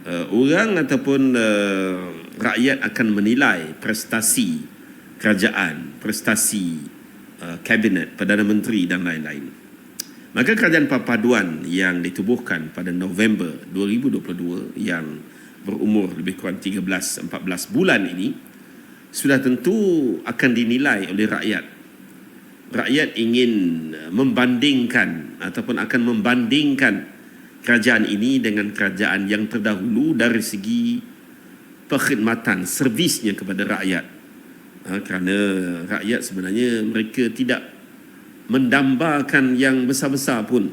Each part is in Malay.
orang ataupun rakyat akan menilai prestasi kerajaan, prestasi kabinet, Perdana Menteri dan lain-lain. Maka kerajaan perpaduan yang ditubuhkan pada November 2022 yang berumur lebih kurang 13-14 bulan ini sudah tentu akan dinilai oleh rakyat. Rakyat ingin membandingkan ataupun akan membandingkan kerajaan ini dengan kerajaan yang terdahulu dari segi perkhidmatan, servisnya kepada rakyat. Kerana rakyat sebenarnya mereka tidak mendambakan yang besar-besar pun.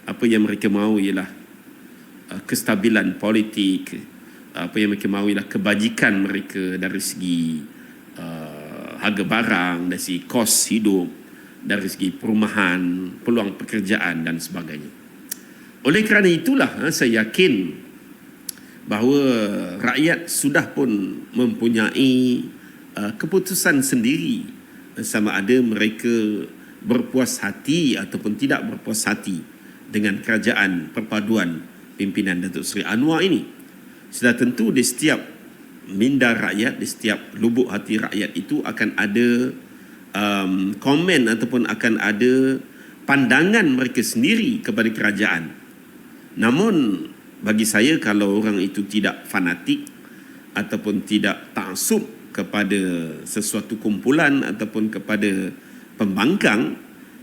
Apa yang mereka mahu ialah kestabilan politik, apa yang mereka mahu ialah kebajikan mereka dari segi harga barang, dari segi kos hidup, dari segi perumahan, peluang pekerjaan dan sebagainya. Oleh kerana itulah saya yakin bahawa rakyat sudah pun mempunyai keputusan sendiri sama ada mereka berpuas hati ataupun tidak berpuas hati dengan kerajaan perpaduan pimpinan Datuk Seri Anwar ini. Sudah tentu di setiap minda rakyat, di setiap lubuk hati rakyat itu akan ada komen ataupun akan ada pandangan mereka sendiri kepada kerajaan. Namun bagi saya, kalau orang itu tidak fanatik ataupun tidak taksub kepada sesuatu kumpulan ataupun kepada pembangkang,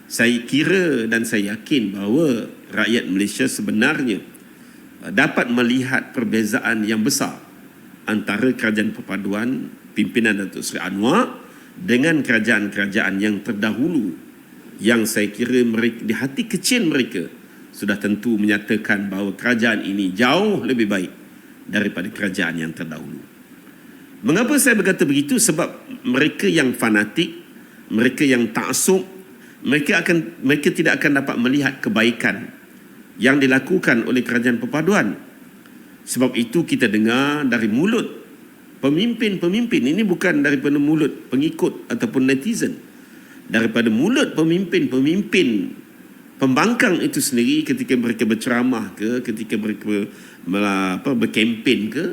saya kira dan saya yakin bahawa rakyat Malaysia sebenarnya dapat melihat perbezaan yang besar antara kerajaan perpaduan pimpinan Datuk Seri Anwar dengan kerajaan-kerajaan yang terdahulu, yang saya kira mereka, di hati kecil mereka sudah tentu menyatakan bahawa kerajaan ini jauh lebih baik daripada kerajaan yang terdahulu. Mengapa saya berkata begitu? Sebab mereka yang fanatik, mereka yang taksub, mereka tidak akan dapat melihat kebaikan yang dilakukan oleh kerajaan perpaduan. Sebab itu kita dengar dari mulut pemimpin-pemimpin, ini bukan daripada mulut pengikut ataupun netizen, daripada mulut pemimpin-pemimpin pembangkang itu sendiri ketika mereka berceramah ke, ketika mereka berkempen ke,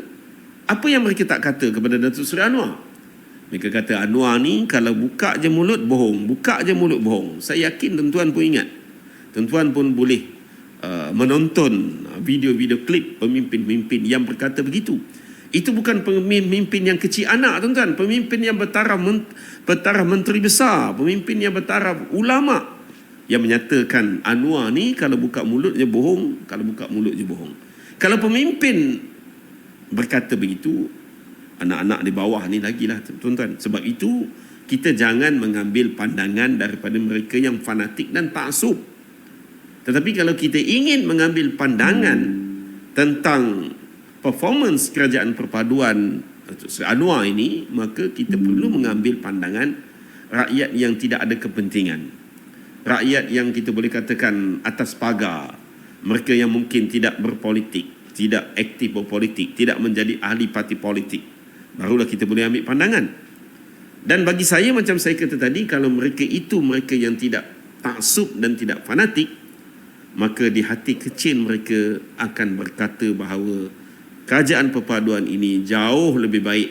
apa yang mereka tak kata kepada Datuk Seri Anwar? Mereka kata Anwar ni kalau buka je mulut bohong, buka je mulut bohong. Saya yakin tuan-tuan pun ingat, tuan-tuan pun boleh menonton video-video klip pemimpin-pemimpin yang berkata begitu. Itu bukan pemimpin yang kecil anak, tuan-tuan. Pemimpin yang bertaraf menteri besar, pemimpin yang bertaraf ulama, yang menyatakan Anwar ni kalau buka mulut je bohong, kalau buka mulut je bohong. Kalau pemimpin berkata begitu, anak-anak di bawah ni lagilah, tuan-tuan. Sebab itu kita jangan mengambil pandangan daripada mereka yang fanatik dan taksub. Tetapi kalau kita ingin mengambil pandangan tentang performance kerajaan perpaduan Seri Anwar ini, maka kita perlu mengambil pandangan rakyat yang tidak ada kepentingan, rakyat yang kita boleh katakan atas pagar, mereka yang mungkin tidak berpolitik, tidak aktif berpolitik, tidak menjadi ahli parti politik. Barulah kita boleh ambil pandangan. Dan bagi saya, macam saya kata tadi, kalau mereka itu mereka yang tidak taksub dan tidak fanatik, maka di hati kecil mereka akan berkata bahawa kerajaan perpaduan ini jauh lebih baik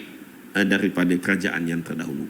daripada kerajaan yang terdahulu.